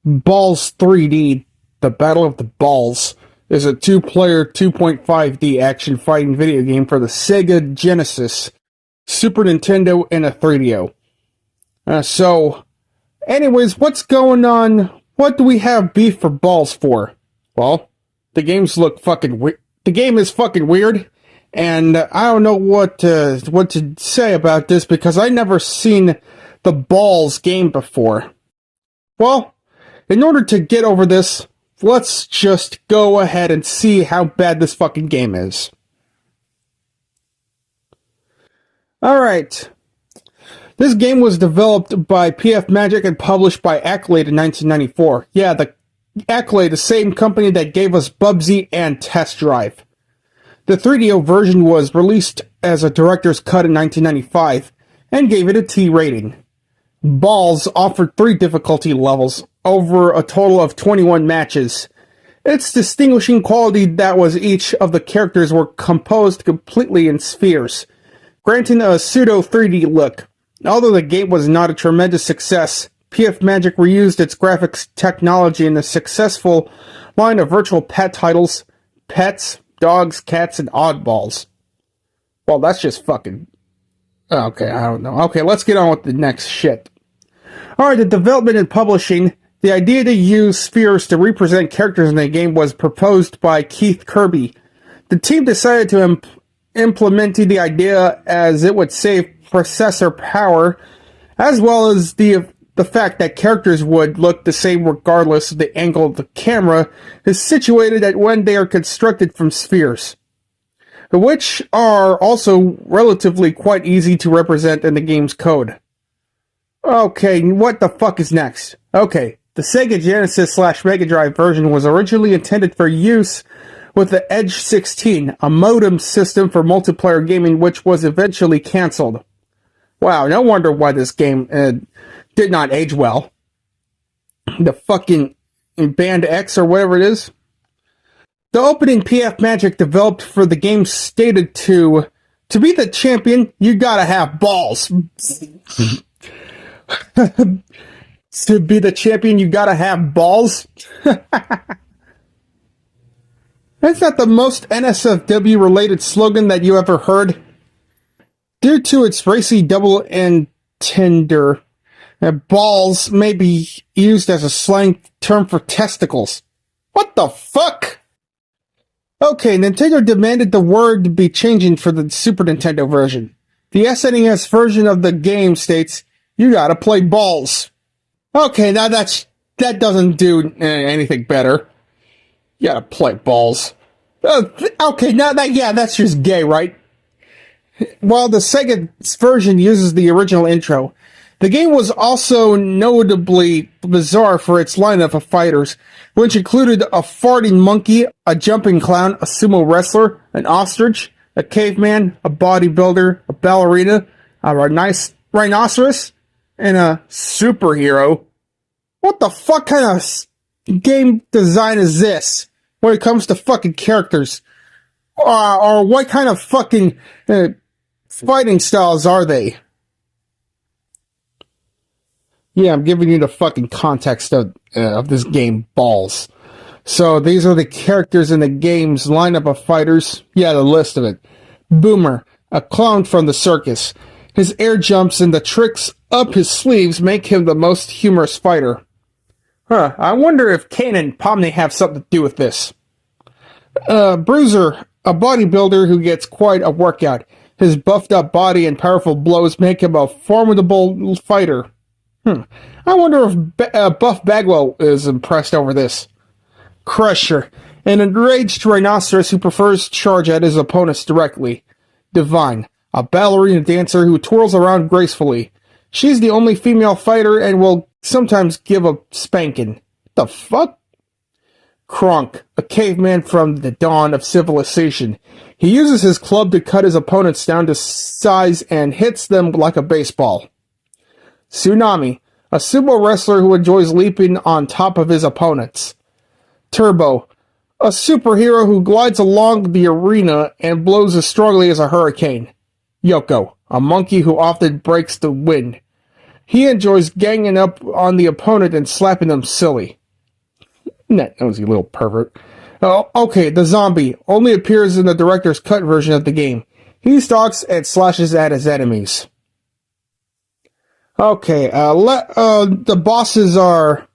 Ballz 3D, The Battle of the Ballz, is a two-player 2.5D action fighting video game for the Sega Genesis, Super Nintendo, and a 3DO. Anyways, what's going on? What do we have beef for Ballz for? Well, the games look fucking weird. The game is fucking weird, and I don't know what to say about this because I never seen the Ballz game before. Well, in order to get over this, let's just go ahead and see how bad this fucking game is. Alright. This game was developed by PF Magic and published by Accolade in 1994. Yeah, the Accolade, the same company that gave us Bubsy and Test Drive. The 3DO version was released as a director's cut in 1995 and gave it a T rating. Ballz offered 3 difficulty levels over a total of 21 matches. Its distinguishing quality that was each of the characters were composed completely in spheres, granting a pseudo 3D look. Although the game was not a tremendous success, PF Magic reused its graphics technology in the successful line of virtual pet titles, Pets, Dogs, Cats, and Oddballs. Well, that's just fucking... Okay, I don't know. Okay, let's get on with the next shit. Alright, the development and publishing. The idea to use spheres to represent characters in the game was proposed by Keith Kirby. The team decided to implement the idea as it would save processor power, as well as the fact that characters would look the same regardless of the angle of the camera is situated at when they are constructed from spheres, which are also relatively quite easy to represent in the game's code. Okay, what the fuck is next? Okay, the Sega Genesis / Mega Drive version was originally intended for use with the Edge 16, a modem system for multiplayer gaming which was eventually cancelled. Wow, no wonder why this game did not age well. The fucking Band X or whatever it is. The opening PF Magic developed for the game stated to be the champion, you gotta have balls. To be the champion, you gotta have balls. That's not the most NSFW related slogan that you ever heard. Due to its racy double entendre, balls may be used as a slang term for testicles. What the fuck? Okay, Nintendo demanded the word to be changed for the Super Nintendo version. The SNES version of the game states, you gotta play balls. Okay, now that doesn't do anything better. You gotta play balls. Okay, now that's just gay, right? While the Sega version uses the original intro, the game was also notably bizarre for its lineup of fighters, which included a farting monkey, a jumping clown, a sumo wrestler, an ostrich, a caveman, a bodybuilder, a ballerina, a rhinoceros, and a superhero. What the fuck kind of game design is this when it comes to fucking characters? Or what kind of fucking fighting styles are they? Yeah, I'm giving you the fucking context of this game, Ballz. So these are the characters in the game's lineup of fighters. Yeah, the list of it. Boomer, a clown from the circus. His air jumps and the tricks up his sleeves make him the most humorous fighter. Huh, I wonder if Kane and Pomni have something to do with this. Bruiser, a bodybuilder who gets quite a workout. His buffed up body and powerful blows make him a formidable fighter. I wonder if Buff Bagwell is impressed over this. Crusher, an enraged rhinoceros who prefers to charge at his opponents directly. Divine, a ballerina dancer who twirls around gracefully. She's the only female fighter and will sometimes give a spanking. The fuck? Kronk, a caveman from the dawn of civilization. He uses his club to cut his opponents down to size and hits them like a baseball. Tsunami, a sumo wrestler who enjoys leaping on top of his opponents. Turbo, a superhero who glides along the arena and blows as strongly as a hurricane. Yoko, a monkey who often breaks the wind. He enjoys ganging up on the opponent and slapping them silly. That was a little pervert. Oh, okay, the zombie only appears in the director's cut version of the game. He stalks and slashes at his enemies. Okay, the bosses are...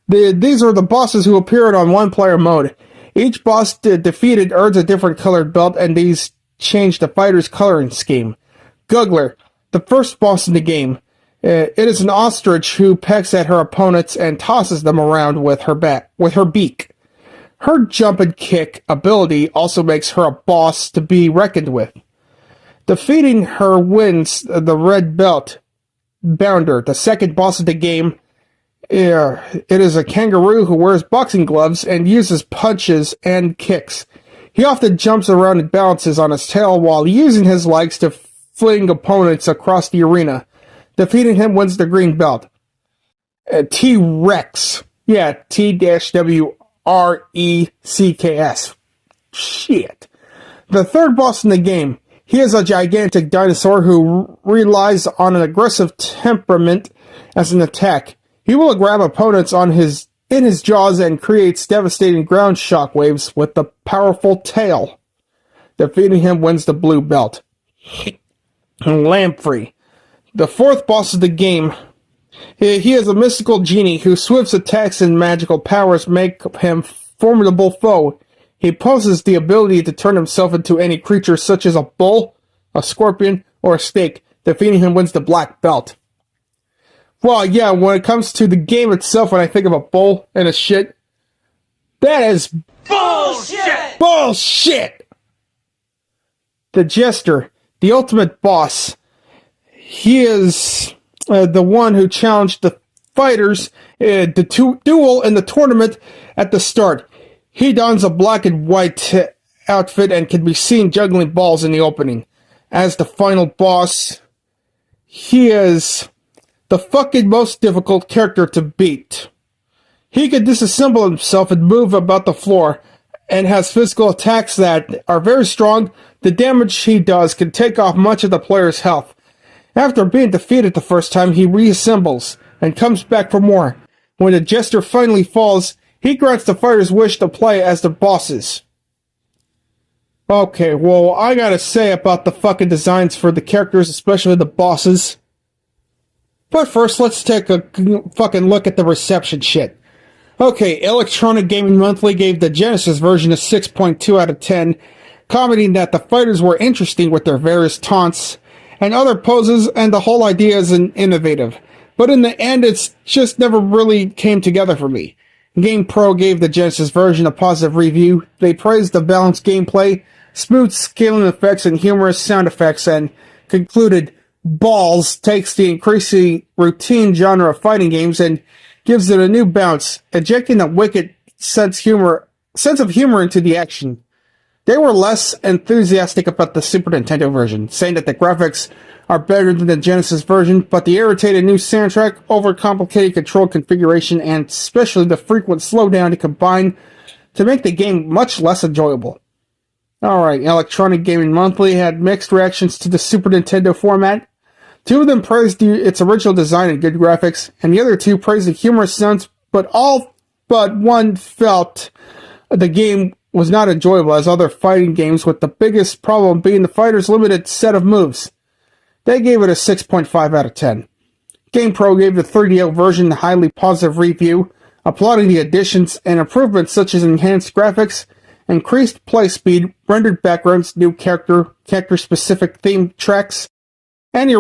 These are the bosses who appeared on one-player mode. Each boss defeated earns a different colored belt, and these change the fighter's coloring scheme. Guggler, the first boss in the game. It is an ostrich who pecks at her opponents and tosses them around with her beak. Her jump and kick ability also makes her a boss to be reckoned with. Defeating her wins the red belt. Bounder, the second boss of the game. It is a kangaroo who wears boxing gloves and uses punches and kicks. He often jumps around and balances on his tail while using his legs to fling opponents across the arena. Defeating him wins the green belt. T-Rex. Yeah, T-W-R-E-C-K-S. Shit. The third boss in the game. He is a gigantic dinosaur who relies on an aggressive temperament as an attack. He will grab opponents in his jaws and creates devastating ground shockwaves with the powerful tail. Defeating him wins the blue belt. Lamprey. The fourth boss of the game. He is a mystical genie whose swift attacks and magical powers make him a formidable foe. He possesses the ability to turn himself into any creature such as a bull, a scorpion, or a snake. Defeating him wins the black belt. Well, yeah, when it comes to the game itself, when I think of a bull and a shit, that is bullshit! Bullshit! The Jester, the ultimate boss. He is the one who challenged the fighters the duel in the tournament at the start. He dons a black and white outfit and can be seen juggling balls in the opening. As the final boss, he is the fucking most difficult character to beat. He can disassemble himself and move about the floor, and has physical attacks that are very strong. The damage he does can take off much of the player's health. After being defeated the first time, he reassembles and comes back for more. When the Jester finally falls, he grants the fighters' wish to play as the bosses. Okay, well, I gotta say about the fucking designs for the characters, especially the bosses. But first, let's take a fucking look at the reception shit. Okay, Electronic Gaming Monthly gave the Genesis version a 6.2 out of 10, commenting that the fighters were interesting with their various taunts and other poses, and the whole idea is innovative. But in the end, it's just never really came together for me. GamePro gave the Genesis version a positive review. They praised the balanced gameplay, smooth scaling effects, and humorous sound effects, and concluded, Ballz takes the increasingly routine genre of fighting games and gives it a new bounce, injecting a wicked sense of humor into the action. They were less enthusiastic about the Super Nintendo version, saying that the graphics are better than the Genesis version, but the irritated new soundtrack, overcomplicated control configuration, and especially the frequent slowdown to combine to make the game much less enjoyable. Alright, Electronic Gaming Monthly had mixed reactions to the Super Nintendo format. Two of them praised its original design and good graphics, and the other two praised the humorous sounds, but all but one felt the game was not enjoyable as other fighting games, with the biggest problem being the fighters' limited set of moves. They gave it a 6.5 out of 10. GamePro gave the 3DO version a highly positive review, applauding the additions and improvements such as enhanced graphics, increased play speed, rendered backgrounds, new character-specific theme tracks, and the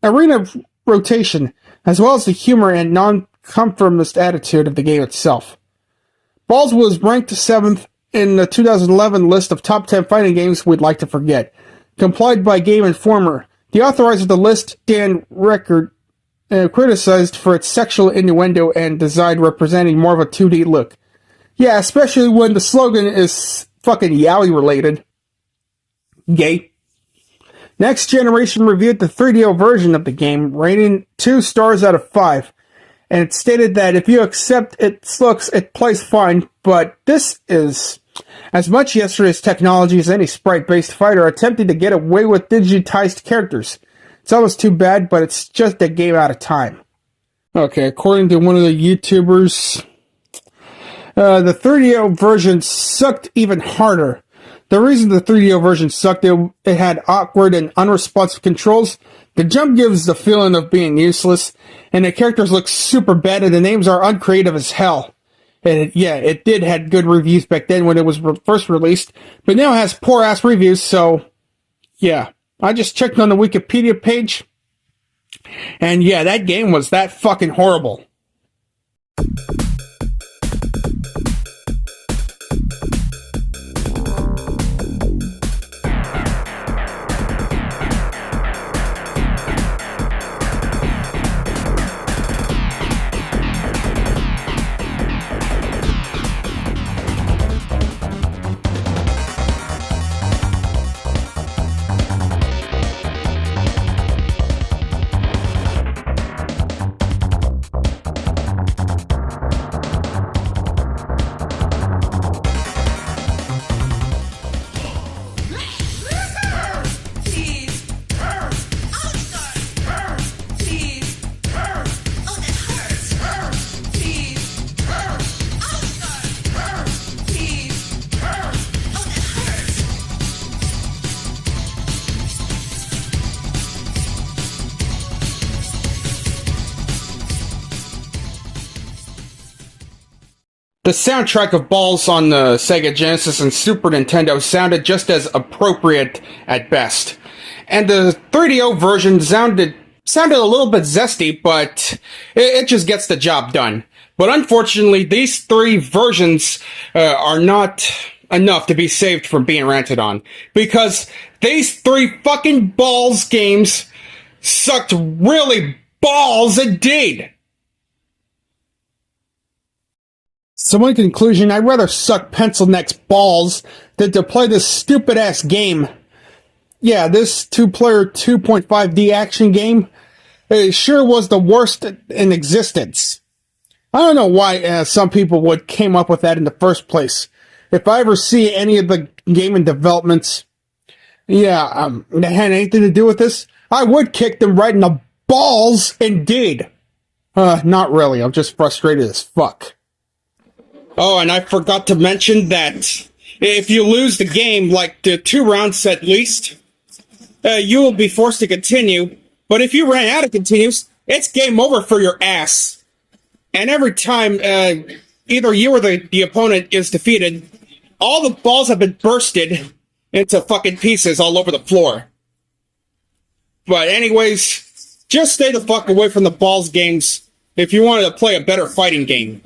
arena rotation, as well as the humor and non-conformist attitude of the game itself. Ballz was ranked 7th in the 2011 list of top 10 fighting games we'd like to forget, complied by Game Informer. The authorizer of the list, Dan Record, criticized for its sexual innuendo and design representing more of a 2D look. Yeah, especially when the slogan is fucking yaoi related. Gay. Next Generation reviewed the 3DO version of the game, rating 2 stars out of 5. And it stated that if you accept its looks, it plays fine, but this is as much yesterday's technology as any sprite-based fighter attempting to get away with digitized characters. It's almost too bad, but it's just a game out of time. Okay, according to one of the YouTubers, The 3DO version sucked even harder. The reason the 3DO version sucked, it had awkward and unresponsive controls. The jump gives the feeling of being useless, and the characters look super bad, and the names are uncreative as hell. And it did had good reviews back then when it was first released, but now it has poor-ass reviews, so yeah. I just checked on the Wikipedia page, and yeah, that game was that fucking horrible. The soundtrack of Ballz on the Sega Genesis and Super Nintendo sounded just as appropriate at best. And the 3DO version sounded a little bit zesty, but it just gets the job done. But unfortunately, these three versions are not enough to be saved from being ranted on. Because these three fucking Ballz games sucked really balls indeed. So in conclusion, I'd rather suck pencil neck's balls than to play this stupid-ass game. Yeah, this two-player 2.5D action game, it sure was the worst in existence. I don't know why some people came up with that in the first place. If I ever see any of the gaming developments, that had anything to do with this, I would kick them right in the balls indeed. Not really, I'm just frustrated as fuck. Oh, and I forgot to mention that if you lose the game, like the 2 rounds at least, you will be forced to continue. But if you ran out of continues, it's game over for your ass. And every time either you or the opponent is defeated, all the balls have been bursted into fucking pieces all over the floor. But anyways, just stay the fuck away from the Ballz games if you wanted to play a better fighting game.